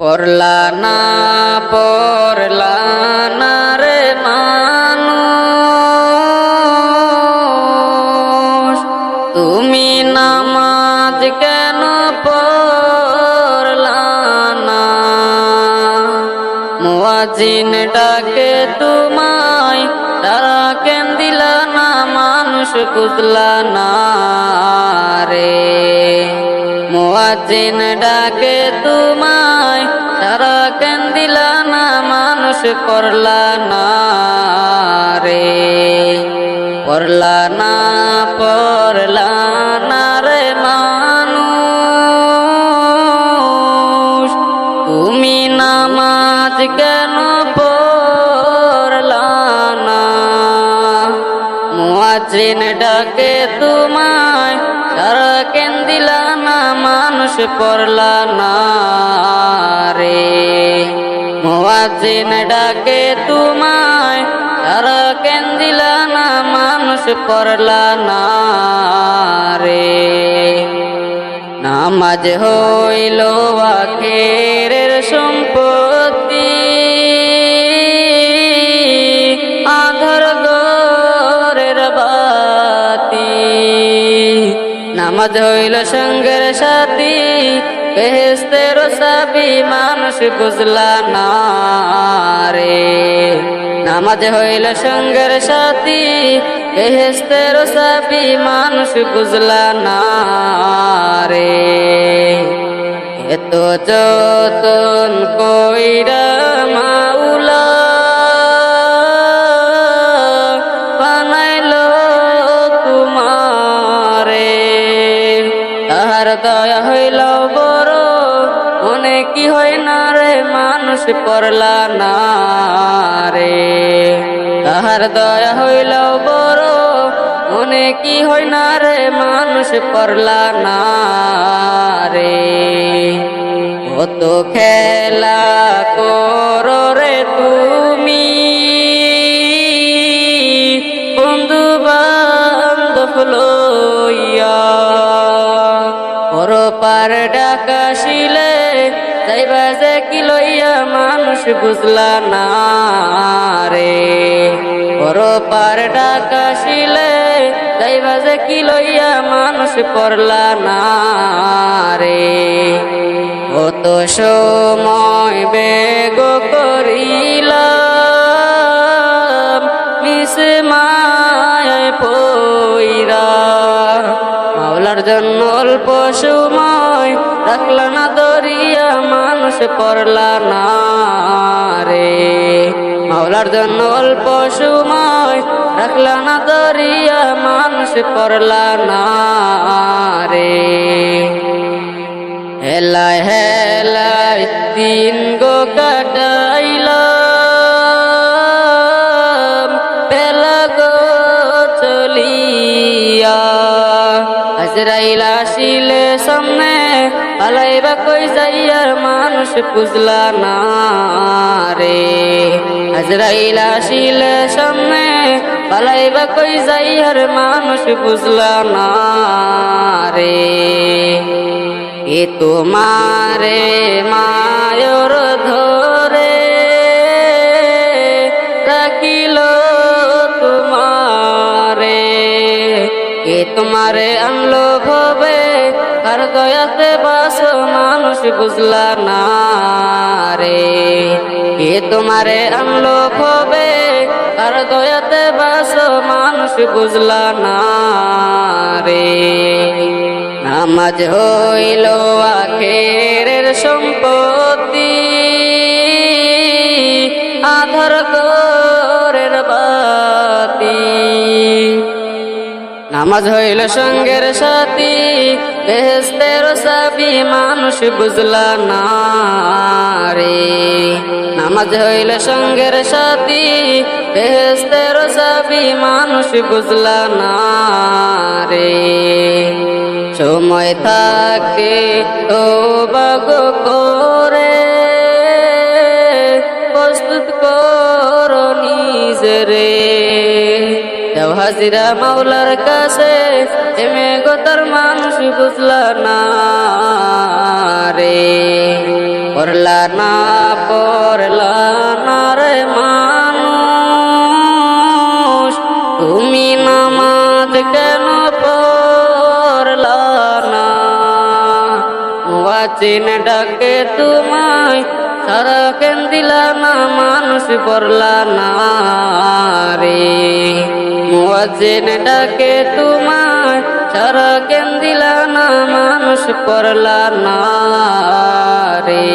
পড়লা না রে মানুষ, তুমি নামাজ কেন পড়লা না? মুয়াজ্জিন ডাকে তোমায়, তারা কেন দিলা না? মানুষ বুঝলা না রে। মুয়াজ্জিন ডাকে তোমায়, তারা কেন দিলা না? মানুষ করলা না রে। পড়লা না রে মানুষ, তুমি নামাজ কেন পড়লা না? মুয়াজ্জিন ডাকে তোমায়, তারা কেন দিলা না? মানুষ পড়লা না রে। মুয়াজ্জিন ডাকে তোমায়, তারা কেন দিলা না? মানুষ পড়লা না রে। নামাজ হইল আখিরের সম্পত্তি, আধার ঘরের বাতি। নামাজ হইল সঙ্গের সাথী, বেহেশতের চাবি। মানুষ বুঝলা না রে। নামাজ হইল সঙ্গের সাথী, বেহেশতের চাবি। মানুষ বুঝলা না রে। এত যতন কইরা মাওলা বানাইলো তোমারে, তাহার দয়া হইল বড়, মনে কি হয় না রে? মানুষ পড়লা না রে। তাহার দয়া হইল বড়, মনে কি হয় না রে? মানুষ পড়লা না রে। কত খেলা করো রে তুমি, বন্ধু বান্ধব লইয়া। পরপার ডাকাশিলে যাইবা যে কি লইয়া? মানুষ বুঝলা না রে। পরপার ডাকাশিলে যাইবা যে কি লইয়া? মানুষ পড়লা না রে। কত সময় বেগ করিলাম মিশে মায়ায় পইরা। মাওলার জন্য অল্প সময় রাখলা না দরিয়া? মানুষ পড়লা না রে। মাওলার জন্য অল্প সময় রাখলা না দরিয়া? মানুষ পড়লা না রে। হেলায় হেলায় দিন গো কাটাইলাম, বেলা গো চলিয়া। আজরাইল আসিলে সামনে, পালাইবা কই যাইয়া? মানুষ বুঝলা না রে। আজরাইল আসিলে সামনে, পালাইবা কই যাইয়া? মানুষ বুঝলা না রে। এ তোমারে মায়র ধরে রাখিল তোমারে, এ তোমারে আনলো ভবে, আর দয়াতে বাসো? মানুষ বুঝলা না রে। এ তোমারে আনলো ভবে, আর দয়াতে বাসো? মানুষ বুঝলা না রে। নামাজ হইল আখিরের সম্পত্তি, আধার ঘরের বাতি। নামাজ হইল সঙ্গের সাথী, বেহেশতের চাবি। মানুষ বুঝলা না রে। নামাজ হইল সঙ্গের সাথী, বেহেশতের চাবি। মানুষ বুঝলা না রে। সময় থাকে তওবা করে, প্রস্তুত করো নিজরে। দেও হাজিরা মাওলার কাছে, এমে গোতার মানুষ বুঝলা না রে। পড়লা না রে মানুষ, তুমি নামাজ কেন পড়লা না? মুয়াজ্জিন ডাকে তোমায়, সারা কেন দিলা না? মানুষ পড়লা না রে। মুয়াজ্জিন ডাকে তোমায়, সারা কেন দিলা না? মানুষ পড়লা না রে।